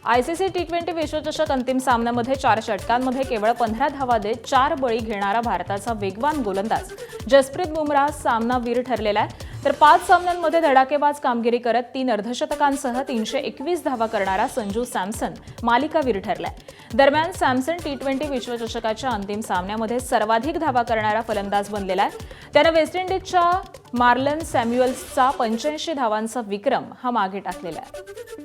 ICC टी20 विश्वचषक अंतिम सामन्यामध्ये 4 षटकांमध्ये केवळ 15 धावा देत 4 बळी घेणारा भारताचा वेगवान गोलंदाज जसप्रीत बुमराह सामनावीर ठरलेला आहे. तर 5 सामन्यांमध्ये धडाकेबाज कामगिरी करत 3 अर्धशतकांसह 321 धावा करणारा संजू सॅमसन मालिकावीर ठरलाय. दरम्यान सॅमसन टी20 विश्वचषकाच्या अंतिम सामन्यामध्ये सर्वाधिक धावा करणारा फलंदाज बनलेला आहे. त्यानं वेस्ट इंडिजच्या मार्लन सॅम्युएल्सचा 85 धावांचा विक्रम हा मागे टाकलेला आहे.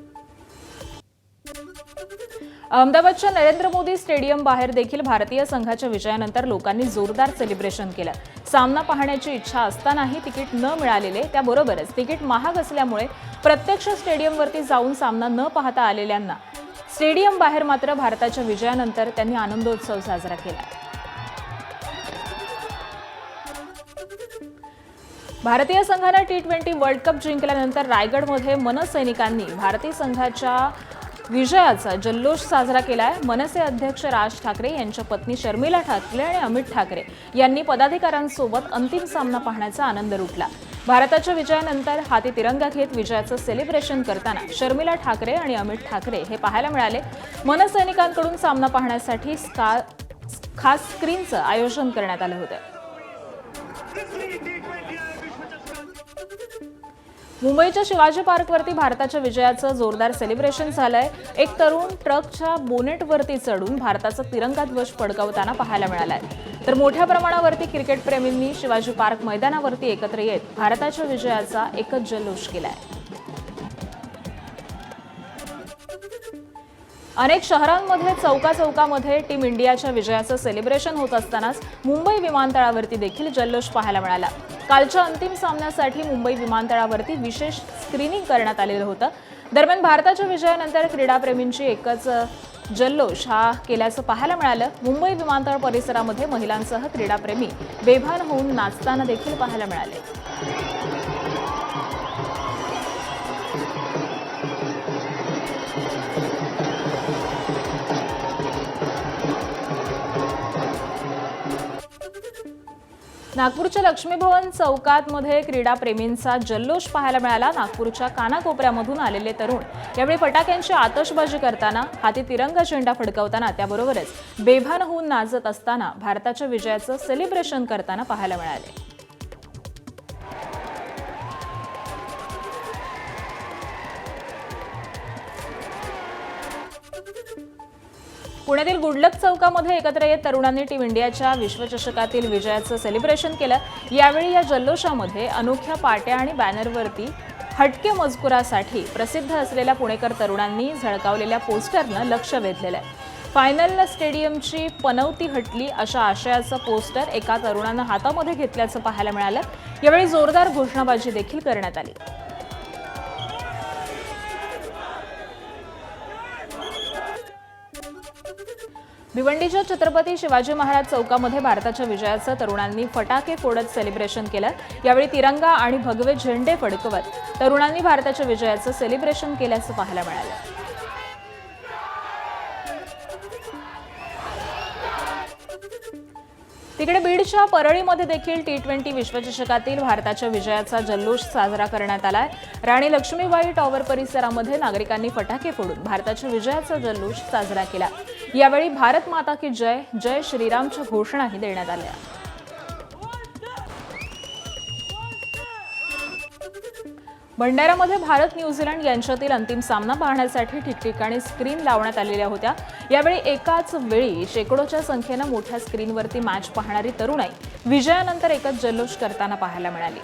अहमदाबादच्या नरेंद्र मोदी स्टेडियम बाहेर देखील भारतीय संघाच्या विजयानंतर लोकांनी जोरदार सेलिब्रेशन केलं. सामना पाहण्याची इच्छा असतानाही तिकीट न मिळालेले, त्याबरोबरच तिकीट महाग असल्यामुळे प्रत्यक्ष स्टेडियमवरती जाऊन सामना न पाहता आलेल्यांना स्टेडियम बाहेर मात्र भारताच्या विजयानंतर त्यांनी आनंदोत्सव साजरा केला. भारतीय संघाने टी20 वर्ल्ड कप जिंकल्यानंतर रायगडमध्ये मनसैनिकांनी भारतीय संघाच्या विजयाचा जल्लोष साजरा केलाय. मनसे अध्यक्ष राज ठाकरे यांच्या पत्नी शर्मिला ठाकरे आणि अमित ठाकरे यांनी पदाधिकाऱ्यांसोबत अंतिम सामना पाहण्याचा आनंद लुटला. भारताच्या विजयानंतर हाती तिरंगा घेत विजयाचं सेलिब्रेशन करताना शर्मिला ठाकरे आणि अमित ठाकरे हे पाहायला मिळाले. मनसैनिकांकडून सामना पाहण्यासाठी खास स्क्रीनचं आयोजन करण्यात आलं होतं. मुंबईच्या शिवाजी पार्कवरती भारताच्या विजयाचं जोरदार सेलिब्रेशन झालंय. एक तरुण ट्रकच्या बोनेटवरती चढून भारताचा तिरंगा ध्वज फडकवताना पाहायला मिळालाय. तर मोठ्या प्रमाणावरती क्रिकेटप्रेमींनी शिवाजी पार्क मैदानावरती एकत्र येत भारताच्या विजयाचा एकच जल्लोष केलाय. अनेक शहरांमध्ये चौकामध्ये टीम इंडियाच्या विजयाचं सेलिब्रेशन होत असतानाच मुंबई विमानतळावरती देखील जल्लोष पाहायला मिळाला. कालच्या अंतिम सामन्यासाठी मुंबई विमानतळावरती विशेष स्क्रीनिंग करण्यात आलेलं होतं. दरम्यान भारताच्या विजयानंतर क्रीडाप्रेमींची एकच जल्लोष हा केल्याचं पाहायला मिळालं. मुंबई विमानतळ परिसरामध्ये महिलांसह क्रीडाप्रेमी बेभान होऊन नाचताना देखील पाहायला मिळाले. नागपूरच्या लक्ष्मीभवन चौकामध्ये क्रीडाप्रेमींचा जल्लोष पाहायला मिळाला. नागपूरच्या कानाकोपऱ्यामधून आलेले तरुण यावेळी फटाक्यांची आतषबाजी करताना, हाती तिरंगा झेंडा फडकवताना, त्याबरोबरच बेभान होऊन नाचत असताना भारताच्या विजयाचं सेलिब्रेशन करताना पाहायला मिळाले. पुण्यातील गुडलक चौकामध्ये एकत्र येत तरुणांनी टीम इंडियाच्या विश्वचषकातील विजयाचं सेलिब्रेशन केलं. यावेळी या जल्लोषामध्ये अनोख्या पाट्या आणि बॅनरवरती हटके मजकुरासाठी प्रसिद्ध असलेल्या पुणेकर तरुणांनी झळकावलेल्या पोस्टरनं लक्ष वेधलेलं आहे. फायनल स्टेडियमची पनवती हटली अशा आशयाचं पोस्टर एका तरुणानं हातामध्ये घेतल्याचं पाहायला मिळालं. यावेळी जोरदार घोषणाबाजी देखील करण्यात आली. भिवंडीच्या छत्रपती शिवाजी महाराज चौकामध्ये भारताच्या विजयाचं तरुणांनी फटाके फोडत सेलिब्रेशन केलं. यावेळी तिरंगा आणि भगवे झेंडे फडकवत तरुणांनी भारताच्या विजयाचं सेलिब्रेशन केल्याचं पाहायला मिळालं. तिकडे बीडच्या परळीमध्ये देखील टी20 विश्वचषकातील भारताच्या विजयाचा जल्लोष साजरा करण्यात आलाय. राणी लक्ष्मीबाई टॉवर परिसरामध्ये नागरिकांनी फटाके फोडून भारताच्या विजयाचा जल्लोष साजरा केला. यावेळी भारत माता की जय, जय श्रीरामच्या घोषणाही देण्यात आल्या. भंडारामध्ये भारत न्यूझीलंड यांच्यातील अंतिम सामना पाहण्यासाठी ठिकठिकाणी स्क्रीन लावण्यात आलेल्या होत्या. यावेळी एकाच वेळी शेकडोच्या संख्येनं मोठ्या स्क्रीनवरती मॅच पाहणारी तरुणाई विजयानंतर एकच जल्लोष करताना पाहायला मिळाली.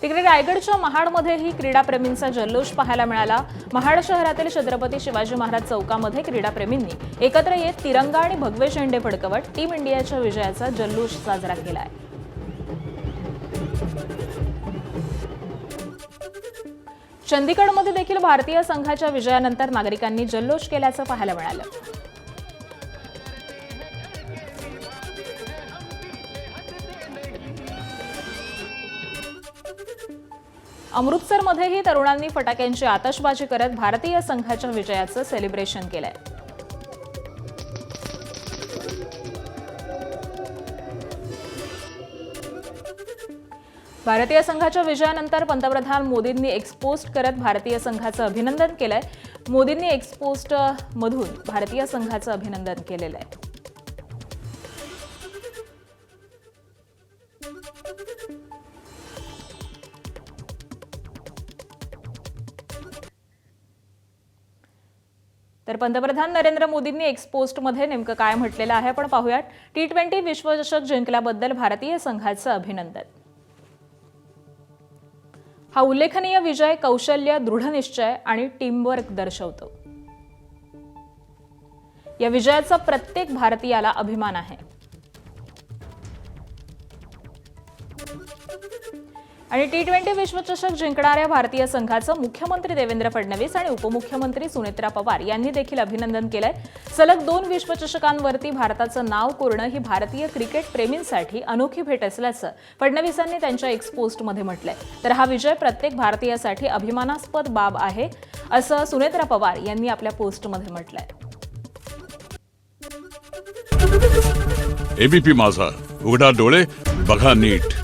तिकडे रायगडच्या महाडमध्येही क्रीडाप्रेमींचा जल्लोष पाहायला मिळाला. महाड शहरातील छत्रपती शिवाजी महाराज चौकामध्ये क्रीडाप्रेमींनी एकत्र येत तिरंगा आणि भगवे झेंडे फडकवत टीम इंडियाच्या विजयाचा जल्लोष साजरा केलाय. चंदीगडमध्ये देखील भारतीय संघाच्या विजयानंतर नागरिकांनी जल्लोष केल्याचं पाहायला मिळालं. अमृतसरमध्येही तरुणांनी फटाक्यांची आतषबाजी करत भारतीय संघाच्या विजयाचं सेलिब्रेशन केलंय. भारतीय संघाच्या विजयानंतर पंतप्रधान मोदींनी एक्सपोस्ट करत भारतीय संघाचं अभिनंदन केलंय. मोदींनी एक्सपोस्ट मधून भारतीय संघाचं अभिनंदन केलेलं आहे. तर पंतप्रधान नरेंद्र मोदींनी एक्सपोस्टमध्ये नेमकं काय म्हटलेलं आहे आपण पाहूयात. T20 विश्वचषक जिंकल्याबद्दल भारतीय संघाचं अभिनंदन. हा उल्लेखनीय विजय कौशल्य, दृढनिश्चय आणि टीमवर्क दर्शवतो. या विजयाचा प्रत्येक भारतीयाला अभिमान आहे. आणि T20 विश्वचषक जिंकणाऱ्या भारतीय संघाचं मुख्यमंत्री देवेंद्र फडणवीस आणि उपमुख्यमंत्री सुनेत्रा पवार यांनी देखील अभिनंदन केलंय. सलग 2 विश्वचषकांवरती भारताचं नाव कोरणं ही भारतीय क्रिकेट प्रेमींसाठी अनोखी भेट असल्याचं फडणवीसांनी त्यांच्या एक्सपोस्टमध्ये म्हटलंय. तर हा विजय प्रत्येक भारतीयासाठी अभिमानास्पद बाब आहे असं सुनेत्रा पवार यांनी आपल्या पोस्टमध्ये म्हटलंय. एबीपी माझा, उघडा डोळे बघा नीट.